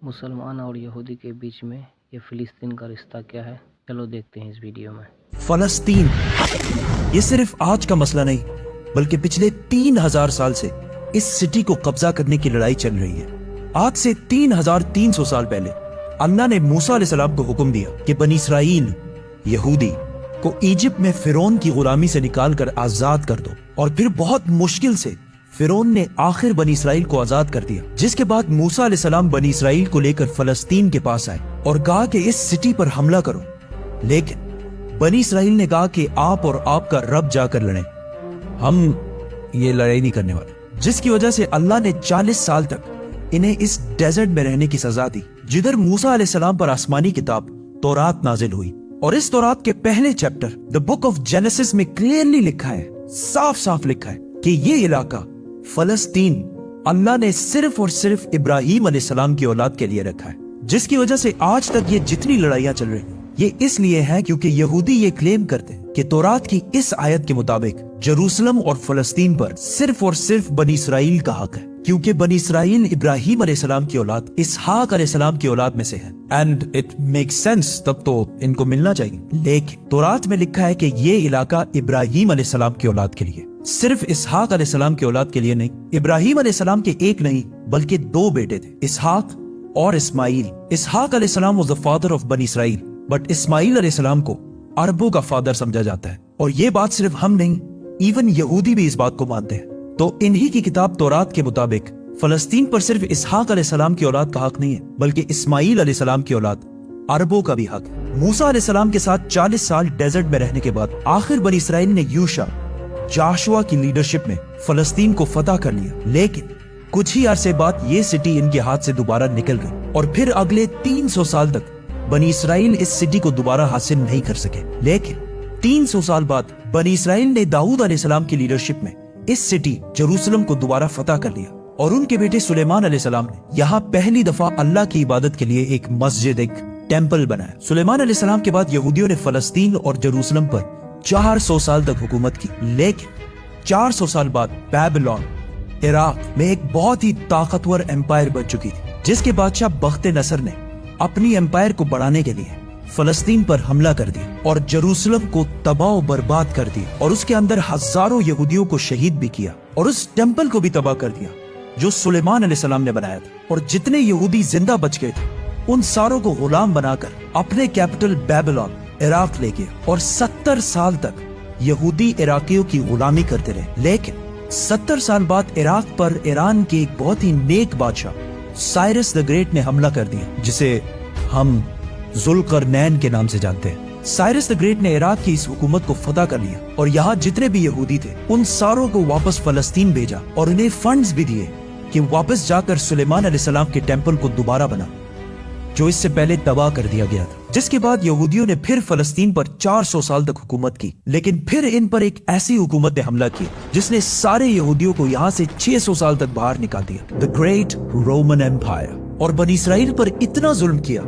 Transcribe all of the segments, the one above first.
मुसलमान और यहूदी के बीच में ये फ़िलिस्तीन का रिश्ता क्या है, चलो देखते हैं इस वीडियो में। फलस्तीन ये सिर्फ आज का मसला नहीं बल्कि पिछले 3000 साल से इस सिटी को कब्जा करने की लड़ाई चल रही है। आज से 3300 साल पहले अल्लाह ने मूसा अलैहिस्सलाम को हुक्म दिया कि बनी इसराइल यहूदी को इजिप्ट में फिरौन की गुलामी से निकालकर आजाद कर दो, और फिर बहुत मुश्किल से फिरौन ने आखिर बनी इसराइल को आजाद कर दिया। जिसके बाद मूसा अलैहिस्सलाम बनी इसराइल को लेकर फलस्तीन के पास आए और कहा कि इस सिटी पर हमला करो, लेकिन बनी इसराइल ने कहा कि आप और आपका रब जाकर लड़ें, हम ये लड़ाई नहीं करने वाले। जिसकी वजह से अल्लाह ने 40 साल तक इन्हें इस डेजर्ट में रहने की सजा दी, जिधर मूसा अलैहिस्सलाम पर आसमानी किताब तौरात नाजिल हुई। और इस तौरात के पहले chapter the book of genesis में क्लियरली लिखा है, साफ साफ लिखा है कि ये इलाका फलस्तीन अल्लाह ने सिर्फ और सिर्फ इब्राहिम अलैहिस्सलाम की औलाद के लिए रखा है। जिसकी वजह से आज तक ये जितनी लड़ाइयां चल रही हैं ये इसलिए है क्योंकि यहूदी ये क्लेम करते हैं कि तौरात की इस आयत के मुताबिक जेरूसलम और फलस्तीन पर सिर्फ और सिर्फ बनी इसराइल का हक है, क्योंकि बनी इसराइल इब्राहिम अलैहिस्सलाम की औलाद इसहाक अलैहिस्सलाम की औलाद में से है। एंड इट मेक्स सेंस, तब तो इनको मिलना चाहिए। लेकिन तौरात में लिखा है कि ये इलाका इब्राहिम अलैहिस्सलाम की औलाद के लिए, सिर्फ इसहाक अलैहिस्सलाम की औलाद के लिए नहीं। इब्राहिम अलैहिस्सलाम के एक नहीं बल्कि 2 बेटे थे, इसहाक और इस्माइल। इसहाक अलैहिस्सलाम वाज द फादर ऑफ बनी इसराइल, बट इस्माइल अलैहिस्सलाम को अरबों का फादर समझा जाता है। और ये बात सिर्फ हम नहीं, इवन यहूदी भी इस बात को मानते हैं। तो इन्हीं की किताब तौरात के मुताबिक फलस्तीन पर सिर्फ इसहाक अलैहिस्सलाम की औलाद का हक नहीं है बल्कि इस्माइल अलैहिस्सलाम की औलाद अरबों का भी हक है। मूसा अलैहिस्सलाम के साथ 40 साल डेजर्ट में रहने के बाद आखिर बनी इसराइल ने यूशा जाशुआ की लीडरशिप में फलस्तीन को फतह कर लिया। लेकिन कुछ ही अरसे बाद ये सिटी इनके हाथ से दोबारा निकल गई और फिर अगले 300 साल तक बनी इसराइल इस सिटी को दोबारा हासिल नहीं कर सके। लेकिन 300 साल बाद बनी इसराइल ने दाऊद अलैहिस्सलाम की लीडरशिप में इस सिटी जेरूसलम को दोबारा फतह कर लिया और उनके बेटे सुलेमान अलैहिस्सलाम ने यहाँ पहली दफा अल्लाह की इबादत के लिए एक मस्जिद, एक टेंपल बनाया। सुलेमान अलैहिस्सलाम के बाद यहूदियों ने फलस्तीन और जेरूसलम पर 400 साल तक हुकूमत की। लेकिन 400 साल बाद बेबीलोन इराक में एक बहुत ही ताकतवर एम्पायर बन चुकी थी, जिसके बादशाह बख्त नसर ने अपनी एम्पायर को बढ़ाने के लिए फलस्तीन पर हमला कर दिया और जेरूसलम को तबाह बर्बाद कर दिया और उसके अंदर हजारों यहूदियों को शहीद भी किया और उस टेंपल को भी तबाह कर दिया जो सुलेमान अलैहिस्सलाम ने बनाया था। और जितने यहूदी जिंदा बच गए थे उन सारों को गुलाम बनाकर अपने कैपिटल बेबीलोन इराक ले गया और 70 साल तक यहूदी इराकियों की गुलामी करते रहे। लेकिन 70 साल बाद इराक पर ईरान के एक बहुत ही नेक बादशाह साइरस द ग्रेट ने हमला कर दिया, जिसे हम जुल्करनैन के नाम से जानते हैं। साइरस द ग्रेट ने इराक की इस हुकूमत को फतह कर लिया और यहाँ जितने भी यहूदी थे उन सारों को वापस फलस्तीन भेजा और उन्हें फंड्स भी दिए कि वापस जाकर सुलेमान अलैहिस्सलाम के टेंपल को दोबारा बना जो इससे पहले तबाह कर दिया गया था। जिसके बाद यहूदियों ने फिर फलस्तीन पर 400 साल तक हुकूमत की। लेकिन फिर इन पर एक ऐसी हुकूमत ने हमला किया जिसने सारे यहूदियों को यहाँ से 600 साल तक बाहर निकाल दिया, द ग्रेट रोमन एम्पायर। और बनी इसराइल पर इतना जुल्म किया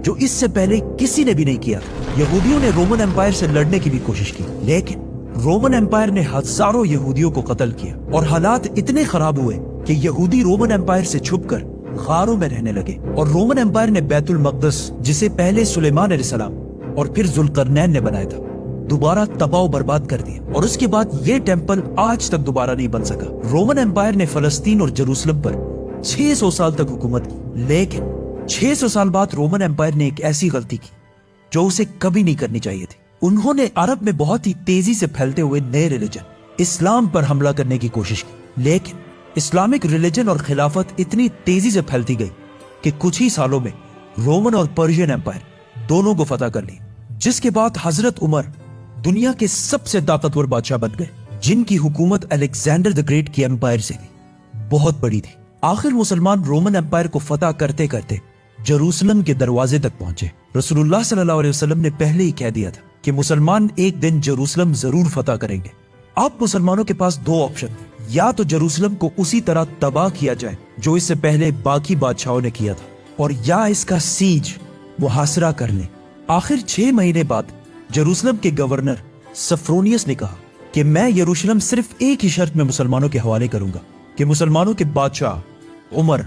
जो इससे पहले किसी ने भी नहीं किया। यहूदियों ने रोमन एम्पायर से लड़ने की भी कोशिश की, लेकिन रोमन एम्पायर ने हजारों यहूदियों को कत्ल किया और हालात इतने खराब हुए कि यहूदी रोमन एम्पायर से छुपकर गारों में रहने लगे। और रोमन एम्पायर ने बैतुल मक़दस, जिसे पहले सुलेमान अलैहिस्सलाम और फिर जुल्करनैन ने बनाया था, दोबारा तबाह बर्बाद कर दिया और उसके बाद ये टेंपल आज तक दोबारा नहीं बन सका। रोमन एम्पायर ने फलस्तीन और जेरूसलम पर 600 साल तक हुकूमत की। लेकिन 600 साल बाद रोमन एम्पायर ने एक ऐसी गलती की जो उसे कभी नहीं करनी चाहिए थी। उन्होंने अरब में बहुत ही तेजी से फैलते हुए नए रिलीजन इस्लाम पर हमला करने की कोशिश की। लेकिन इस्लामिक रिलीजन और खिलाफत इतनी तेजी से फैलती गई कि कुछ ही सालों में रोमन और पर्शियन एम्पायर दोनों को फतह कर लिया। जिसके बाद हजरत उमर दुनिया के सबसे ताकतवर बादशाह बन गए, जिनकी हुकूमत अलेक्जेंडर द ग्रेट की एम्पायर से भी बहुत बड़ी थी। आखिर मुसलमान रोमन एम्पायर को फतह करते करते जेरूसलम के दरवाजे तक पहुंचे। रसूलुल्लाह सल्लल्लाहु अलैहि वसल्लम ने पहले ही कह दिया था कि मुसलमान एक दिन जेरूसलम जरूर फतह करेंगे। अब मुसलमानों के पास 2 ऑप्शन, या तो जेरूसलम को उसी तरह तबाह किया जाए जो इससे पहले बाकी बादशाहों ने किया था, और या इसका सीज मुहासरा कर लें। आखिर 6 महीने बाद जेरूसलम के गवर्नर सफ्रोनियस ने कहा कि मैं यरूशलेम सिर्फ एक ही शर्त में मुसलमानों के हवाले करूंगा कि मुसलमानों के बादशाह उमर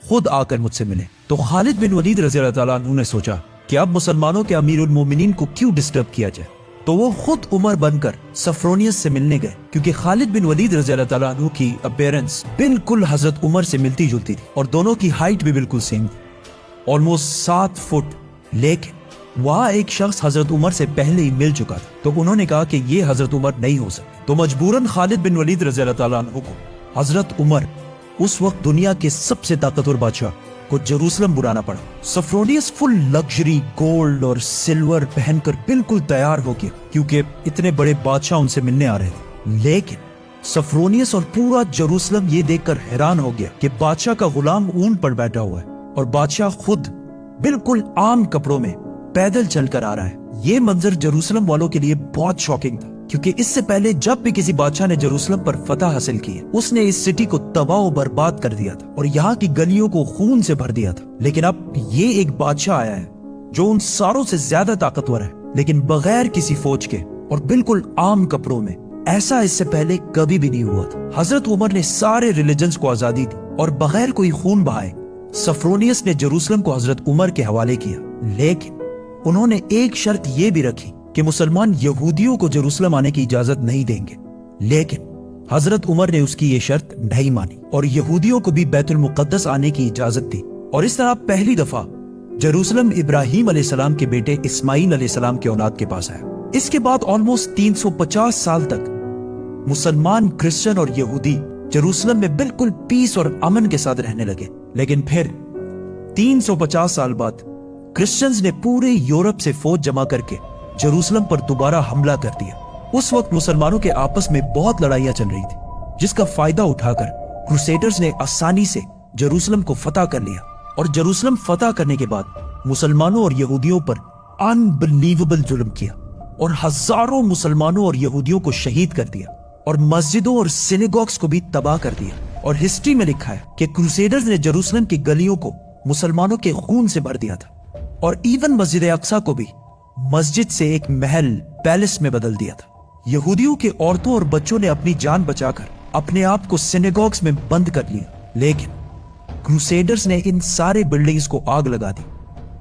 खुद आकर मुझसे मिले। तो खालिद बिन वलीद रज़ी अल्लाह ताला अन्हु ने सोचा कि अब मुसलमानों के अमीरुल मोमिनीन को क्यों डिस्टर्ब किया जाए, तो वो खुद उमर बनकर सफरोनियस से मिलने गए, क्योंकि खालिद बिन वलीद रज़ी अल्लाह ताला अन्हु की अपीयरेंस बिल्कुल हजरत उमर से मिलती जुलती थी और दोनों की हाइट भी बिल्कुल सेम थी, ऑलमोस्ट 7 फुट। लेकिन वहाँ एक शख्स हजरत उमर से पहले ही मिल चुका था, तो उन्होंने कहा कि ये हजरत उमर नहीं हो सकते। तो मजबूरन खालिद बिन वलीद रज़ी अल्लाह ताला अन्हु को हजरत उमर, उस वक्त दुनिया के सबसे ताकतवर बादशाह, को जेरूसलम बुलाना पड़ा। सफरोनियस फुल लग्जरी गोल्ड और सिल्वर पहनकर बिल्कुल तैयार हो गया, क्योंकि इतने बड़े बादशाह उनसे मिलने आ रहे थे। लेकिन सफरोनियस और पूरा जेरूसलम ये देखकर हैरान हो गया कि बादशाह का गुलाम ऊंट पर बैठा हुआ है और बादशाह खुद बिल्कुल आम कपड़ों में पैदल चलकर आ रहा है। ये मंजर जेरूसलम वालों के लिए बहुत शॉकिंग था, क्योंकि इससे पहले जब भी किसी बादशाह ने जेरूसलम पर फतह हासिल की है, उसने इस सिटी को तबाह और बर्बाद कर दिया था और यहाँ की गलियों को खून से भर दिया था। लेकिन अब ये एक बादशाह आया है जो उन सारों से ज्यादा ताकतवर है, लेकिन बगैर किसी फौज के और बिल्कुल आम कपड़ों में। ऐसा इससे पहले कभी भी नहीं हुआ था। हजरत उमर ने सारे रिलीजन्स को आजादी दी और बगैर कोई खून बहाए सफरोनियस ने जेरूसलम को हजरत उमर के हवाले किया। लेकिन उन्होंने एक शर्त ये भी रखी कि मुसलमान यहूदियों को जेरूसलम आने की इजाजत नहीं देंगे। लेकिन हजरत उमर ने उसकी ये शर्त नहीं मानी और यहूदियों को भी बैतुल मुकद्दस आने की इजाजत दी। और इस तरह पहली दफा जेरूसलम इब्राहिम अलैहिस्सलाम के बेटे इस्माइल अलैहिस्सलाम के औलाद के पास आया। इसके बाद ऑलमोस्ट 350 साल तक मुसलमान, क्रिश्चियन और यहूदी जेरूसलम में बिल्कुल पीस और अमन के साथ रहने लगे। लेकिन फिर 350 साल बाद क्रिश्चियंस ने पूरे यूरोप से फौज जमा करके जेरूसलम पर दोबारा हमला कर दिया। उस वक्त मुसलमानों के आपस में बहुत लड़ाइयां चल रही थी, जिसका फायदा उठाकर क्रूसेडर्स ने आसानी से जेरूसलम को फतह कर लिया। और जेरूसलम फतह करने के बाद मुसलमानों और यहूदियों पर अनबिलीवेबल जुल्म किया और हजारों मुसलमानों और यहूदियों को शहीद कर दिया और मस्जिदों और सिनेगॉग्स को भी तबाह कर दिया। और हिस्ट्री में लिखा है कि क्रूसेडर्स ने जेरूसलम की गलियों को मुसलमानों के खून से भर दिया था और इवन मस्जिद अक्सा को भी मस्जिद से एक महल, पैलेस में बदल दिया था। यहूदियों के औरतों और बच्चों ने अपनी जान बचाकर अपने आप को सिनेगॉग्स में बंद कर लिया। लेकिन क्रूसेडर्स ने इन सारे बिल्डिंग्स को आग लगा दी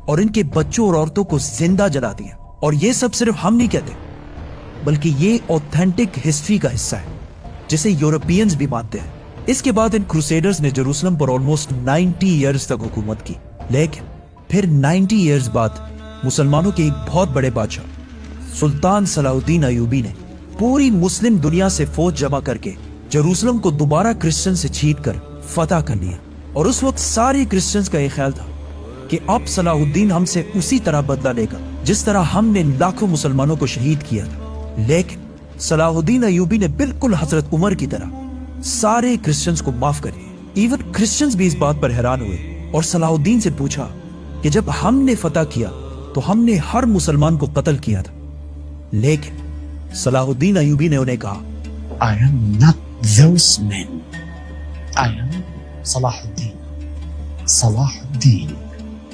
और इनके बच्चों और औरतों को जिंदा जला दिया। और ये सब सिर्फ हम नहीं कहते, बल्कि ये ऑथेंटिक हिस्ट्री का हिस्सा है, जिसे यूरोपियंस भी मानते हैं। इसके बाद इन क्रूसेडर्स ने जेरूसलम पर ऑलमोस्ट 90 ईयर्स तक हुकूमत की। लेकिन फिर 90 ईयर्स बाद मुसलमानों के एक बहुत बड़े बादशाह सुल्तान सलाहुद्दीन अयूबी ने पूरी मुस्लिम दुनिया से फौज जमा करके जेरूसलम को दोबारा क्रिश्चियन से छीनकर फतह कर लिया। और उस वक्त सारे क्रिश्चियंस का यह ख्याल था कि अब सलाहुद्दीन हमसे उसी तरह बदला लेगा जिस तरह हमने लाखों मुसलमानों को शहीद किया था। लेकिन सलाहुद्दीन अयूबी ने बिल्कुल हजरत उमर की तरह सारे क्रिश्चियंस को माफ कर दिया। इवन क्रिश्चियंस भी इस बात पर हैरान हुए और सलाहुद्दीन से पूछा कि जब हमने फतह किया तो हमने हर मुसलमान को कत्ल किया था। लेकिन सलाहुद्दीन अयूबी ने उन्हें कहा, I am not those men. I am Salahuddin. Salahuddin.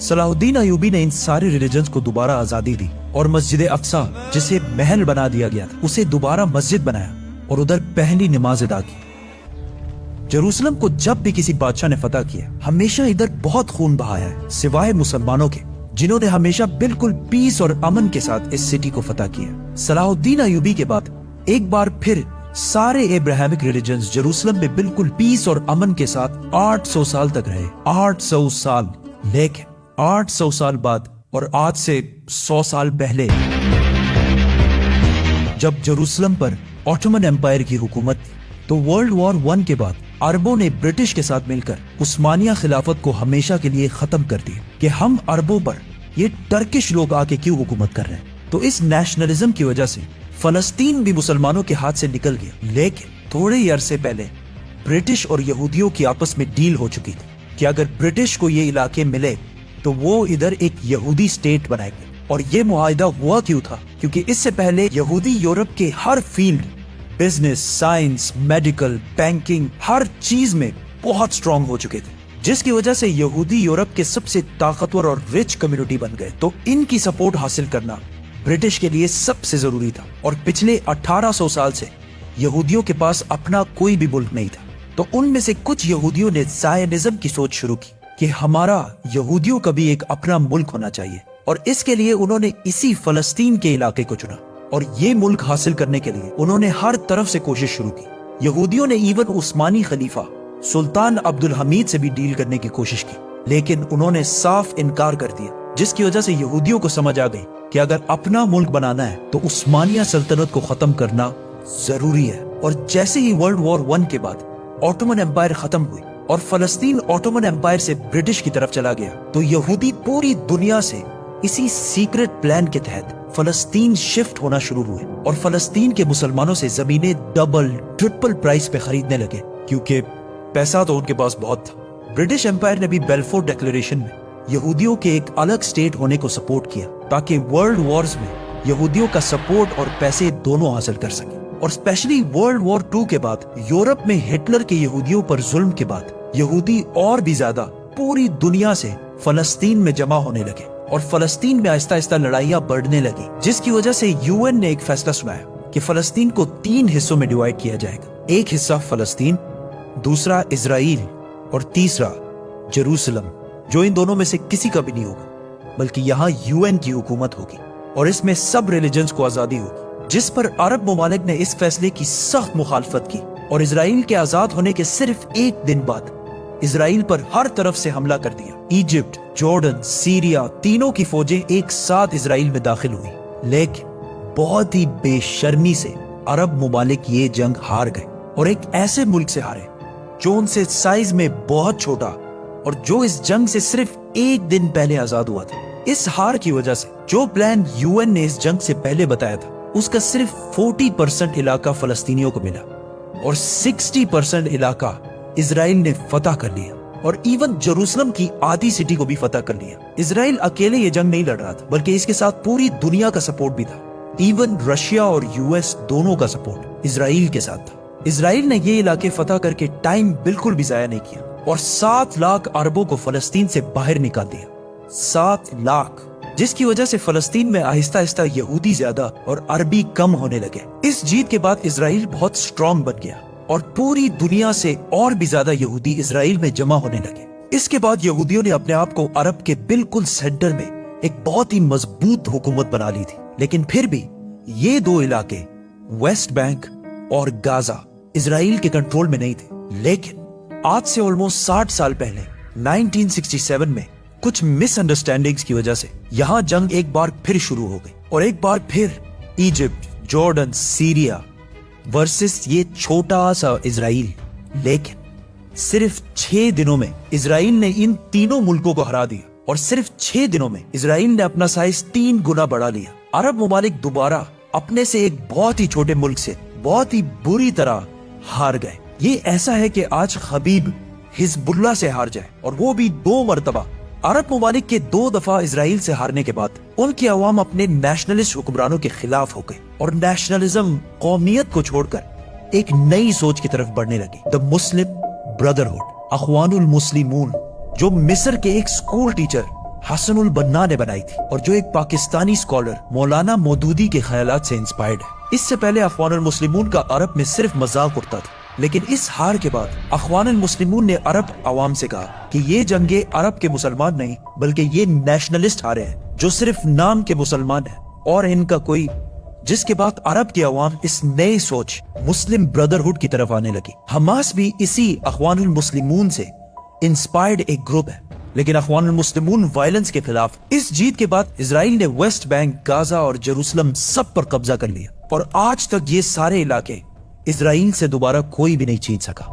Salahuddin Ayubi ने इन सारे रिलीजन्स को दोबारा आजादी दी और मस्जिद अक्सा, जिसे महल बना दिया गया था, उसे दोबारा मस्जिद बनाया और उधर पहली नमाज अदा की। जेरूसलम को जब भी किसी बादशाह ने फतह किया, हमेशा इधर बहुत खून बहाया है, सिवाय मुसलमानों के, जिन्होंने हमेशा बिल्कुल पीस और अमन के साथ इस सिटी को फतह किया। सलाहुद्दीन अयूबी के बाद एक बार फिर सारे एब्राहमिक रिलीजन्स जेरूसलम में बिल्कुल पीस और अमन के साथ 800 साल तक रहे। 800 साल। लेकिन 800 साल बाद और आज से 100 साल पहले जब जेरूसलम पर ऑटोमन एम्पायर की हुकूमत थी, तो वर्ल्ड वॉर 1 के बाद अरबों ने ब्रिटिश के साथ मिलकर उस्मानिया खिलाफत को हमेशा के लिए खत्म कर दिया कि हम अरबों पर ये टर्किश लोग आके क्यों हुकूमत कर रहे हैं। तो इस नेशनलिज्म की वजह से फलस्तीन भी मुसलमानों के हाथ से निकल गया। लेकिन थोड़े ही अरसे पहले ब्रिटिश और यहूदियों की आपस में डील हो चुकी थी कि अगर ब्रिटिश को ये इलाके मिले तो वो इधर एक यहूदी स्टेट बनाएंगे। और ये मुआहिदा हुआ क्यों था? क्योंकि इससे पहले यहूदी यूरोप के हर field, business, science, medical, banking, हर चीज में बहुत स्ट्रांग हो चुके थे, जिसकी वजह से यहूदी यूरोप के सबसे ताकतवर और रिच कम्युनिटी बन गए। तो इनकी सपोर्ट हासिल करना ब्रिटिश के लिए सबसे जरूरी था। और पिछले 1800 साल से यहूदियों के पास अपना कोई भी मुल्क नहीं था। तो उनमें से कुछ यहूदियों ने ज़ायनिज्म की सोच शुरू की کہ ہمارا یہودیوں کا بھی ایک اپنا ملک ہونا چاہیے، اور اس کے لیے انہوں نے اسی فلسطین کے علاقے کو چنا، اور یہ ملک حاصل کرنے کے لیے انہوں نے ہر طرف سے کوشش شروع کی۔ یہودیوں نے ایون عثمانی خلیفہ سلطان عبد الحمید سے بھی ڈیل کرنے کی کوشش کی، لیکن انہوں نے صاف انکار کر دیا، جس کی وجہ سے یہودیوں کو سمجھ آ گئی کہ اگر اپنا ملک بنانا ہے تو عثمانیہ سلطنت کو ختم کرنا ضروری ہے۔ اور جیسے ہی ورلڈ وار 1 کے بعد آٹومن امپائر ختم ہوئی اور فلسطین آٹومن امپائر سے برٹش کی طرف چلا گیا، تو یہودی پوری دنیا سے اسی سیکرٹ پلان کے تحت فلسطین شفٹ ہونا شروع ہوئے، اور فلسطین کے مسلمانوں سے زمینیں ڈبل ٹرپل پرائس پہ خریدنے لگے، کیونکہ پیسہ تو ان کے پاس بہت تھا۔ برٹش امپائر نے بھی بیلفور ڈیکلریشن میں یہودیوں کے ایک الگ سٹیٹ ہونے کو سپورٹ کیا، تاکہ ورلڈ وارز میں یہودیوں کا سپورٹ اور پیسے دونوں حاصل کر سکیں۔ اور اسپیشلی ورلڈ وار 2 کے بعد یورپ میں ہٹلر کے یہودیوں پر ظلم کے بعد یہودی اور بھی زیادہ پوری دنیا سے فلسطین میں جمع ہونے لگے، اور فلسطین میں آہستہ آہستہ لڑائیاں بڑھنے لگی، جس کی وجہ سے UN نے ایک فیصلہ سنایا کہ فلسطین کو 3 حصوں میں ڈیوائیڈ کیا جائے گا، ایک حصہ فلسطین، دوسرا اسرائیل، اور تیسرا جیروسلم، جو ان دونوں میں سے کسی کا بھی نہیں ہوگا، بلکہ یہاں UN کی حکومت ہوگی، اور اس میں سب ریلیجنز کو آزادی ہوگی، جس پر عرب ممالک نے اس فیصلے کی سخت مخالفت کی، اور اسرائیل کے آزاد ہونے کے صرف 1 دن بعد اسرائیل پر ہر طرف سے حملہ کر دیا۔ ایجپٹ، جارڈن، سیریا، تینوں کی فوجیں ایک ساتھ اسرائیل میں داخل ہوئی، لیکن بہت ہی بے شرمی سے عرب ممالک یہ جنگ ہار گئے، اور ایک ایسے ملک سے ہارے جو ان سے سائز میں بہت چھوٹا، اور جو اس جنگ سے صرف 1 دن پہلے آزاد ہوا تھا۔ اس ہار کی وجہ سے جو پلان UN نے اس جنگ سے پہلے بتایا تھا، اس کا صرف 40% علاقہ فلسطینیوں کو ملا، اور 60% علاقہ اسرائیل نے فتح کر لیا، اور ایون جیروسلم کی آدھی سٹی کو بھی فتح کر لیا۔ اسرائیل اکیلے یہ جنگ نہیں لڑ رہا تھا، بلکہ اس کے ساتھ پوری دنیا کا سپورٹ بھی تھا، ایون رشیا اور US دونوں کا سپورٹ اسرائیل کے ساتھ تھا۔ اسرائیل نے یہ علاقے فتح کر کے ٹائم بالکل بھی ضائع نہیں کیا، اور 7 لاکھ عربوں کو فلسطین سے باہر نکال دیا، 7 لاکھ، جس کی وجہ سے فلسطین میں آہستہ آہستہ یہودی زیادہ اور عربی کم ہونے لگے۔ اس جیت کے بعد اسرائیل بہت سٹرونگ بن گیا، اور پوری دنیا سے اور بھی زیادہ یہودی اسرائیل میں جمع ہونے لگے۔ اس کے بعد یہودیوں نے اپنے آپ کو عرب کے بالکل سینٹر میں ایک بہت ہی مضبوط حکومت بنا لی تھی، لیکن پھر بھی یہ 2 علاقے ویسٹ بینک اور غازہ اسرائیل کے کنٹرول میں نہیں تھے۔ لیکن آج سے آلموسٹ 60 سال پہلے 1967 میں کچھ مس انڈرسٹینڈنگز کی وجہ سے یہاں جنگ ایک بار پھر شروع ہو گئی، اور ایک بار پھر ایجپٹ، جارڈن، سیریا ورسس یہ چھوٹا سا اسرائیل۔ لیکن صرف 6 دنوں میں اسرائیل نے ان تینوں ملکوں کو ہرا دیا، اور صرف 6 دنوں میں اسرائیل نے اپنا سائز 3 گنا بڑھا لیا۔ عرب ممالک دوبارہ اپنے سے ایک بہت ہی چھوٹے ملک سے بہت ہی بری طرح ہار گئے۔ یہ ایسا ہے کہ آج خبیب حزب اللہ سے ہار جائے، اور وہ بھی 2 مرتبہ۔ عرب ممالک کے 2 دفعہ اسرائیل سے ہارنے کے بعد ان کی عوام اپنے نیشنلسٹ حکمرانوں کے خلاف ہو گئے، اور نیشنلزم، قومیت کو چھوڑ کر ایک نئی سوچ کی طرف بڑھنے لگی۔ دی مسلم بردرہڈ، اخوان المسلمون، جو مصر کے ایک سکول ٹیچر حسن البنا نے بنائی تھی، اور جو ایک پاکستانی سکولر مولانا مودودی کے خیالات سے انسپائرڈ ہے۔ اس سے پہلے اخوان المسلمون کا عرب میں صرف مذاق اڑتا تھا، لیکن اس ہار کے بعد اخوان المسلمون نے عرب عوام سے کہا کہ یہ جنگیں عرب کے مسلمان نہیں، بلکہ یہ نیشنلسٹ ہارے ہیں جو صرف نام کے مسلمان ہیں، اور ان کا کوئی، جس کے بعد عرب کی عوام اس نئے سوچ مسلم بردرہڈ کی طرف آنے لگی۔ حماس بھی اسی اخوان المسلمون سے انسپائرڈ ایک گروپ ہے، لیکن اخوان المسلمون وائلنس کے خلاف۔ اس جیت کے بعد اسرائیل نے ویسٹ بینک، غازہ اور جیروسلم سب پر قبضہ کر لیا، اور آج تک یہ سارے علاقے اسرائیل سے دوبارہ کوئی بھی نہیں چھین سکا۔